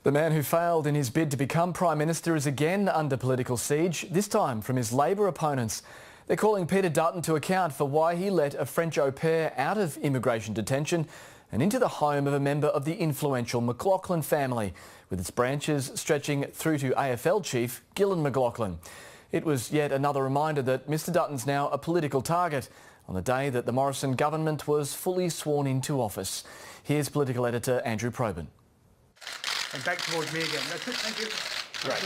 The man who failed in his bid to become Prime Minister is again under political siege, this time from his Labor opponents. They're calling Peter Dutton to account for why he let a French au pair out of immigration detention and into the home of a member of the influential McLachlan family, with its branches stretching through to AFL chief Gillon McLachlan. It was yet another reminder that Mr Dutton's now a political target on the day that the Morrison government was fully sworn into office. Here's political editor Andrew Probyn. And back towards me again. That's it, thank you. Great.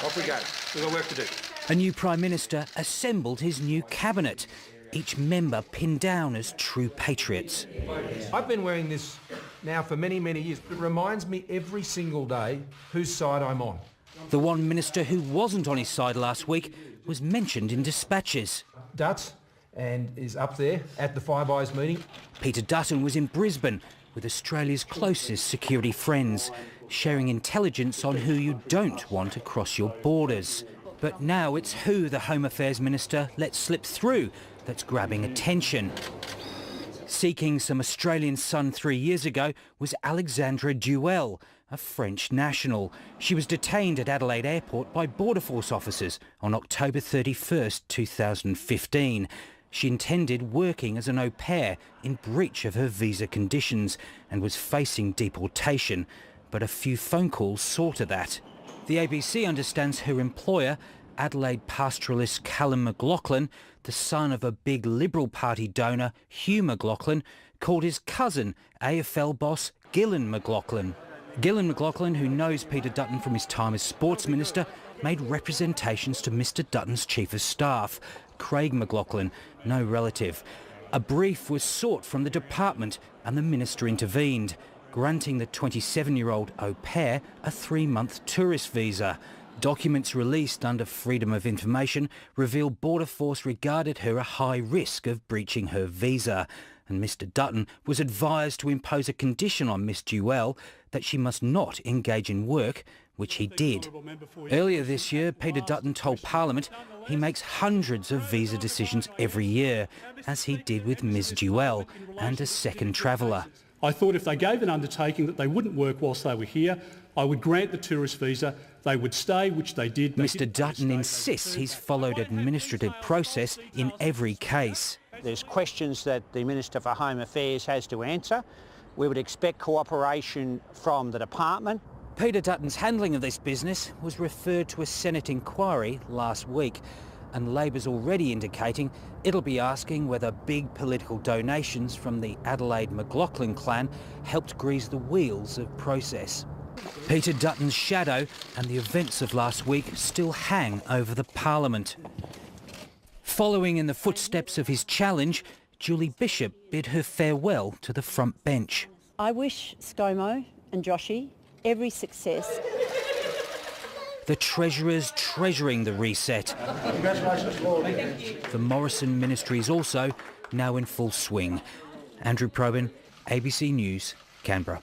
Off we go. We've got work to do. A new Prime Minister assembled his new cabinet, each member pinned down as true patriots. I've been wearing this now for many, many years. It reminds me every single day whose side I'm on. The one minister who wasn't on his side last week was mentioned in dispatches. Dutton and is up there at the Five Eyes meeting. Peter Dutton was in Brisbane with Australia's closest security friends, sharing intelligence on who you don't want across your borders. But now it's who the Home Affairs Minister let slip through that's grabbing attention. Seeking some Australian sun 3 years ago was Alexandra Duell, a French national. She was detained at Adelaide Airport by Border Force officers on October 31st, 2015. She intended working as an au pair in breach of her visa conditions and was facing deportation, but a few phone calls saw to that. The ABC understands her employer, Adelaide pastoralist Callum McLachlan, the son of a big Liberal Party donor, Hugh McLachlan, called his cousin, AFL boss Gillon McLachlan. Gillon McLachlan, who knows Peter Dutton from his time as Sports Minister, made representations to Mr Dutton's Chief of Staff, Craig McLachlan, no relative. A brief was sought from the department and the minister intervened, granting the 27-year-old au pair a 3-month tourist visa. Documents released under Freedom of Information reveal Border Force regarded her a high risk of breaching her visa, and Mr Dutton was advised to impose a condition on Miss Duell that she must not engage in work, which he did. Earlier this year, Peter Dutton told Parliament he makes hundreds of visa decisions every year, as he did with Ms Duell and a second traveller. I thought if they gave an undertaking that they wouldn't work whilst they were here, I would grant the tourist visa, they would stay, which they did. Mr Dutton insists he's followed administrative process in every case. There's questions that the Minister for Home Affairs has to answer. We would expect cooperation from the department. Peter Dutton's handling of this business was referred to a Senate inquiry last week, and Labor's already indicating it'll be asking whether big political donations from the Adelaide McLachlan clan helped grease the wheels of process. Peter Dutton's shadow and the events of last week still hang over the Parliament. Following in the footsteps of his challenge, Julie Bishop bid her farewell to the front bench. I wish ScoMo and Joshy every success. The Treasurer's treasuring the reset. The Morrison ministry is also now in full swing. Andrew Probyn, ABC News, Canberra.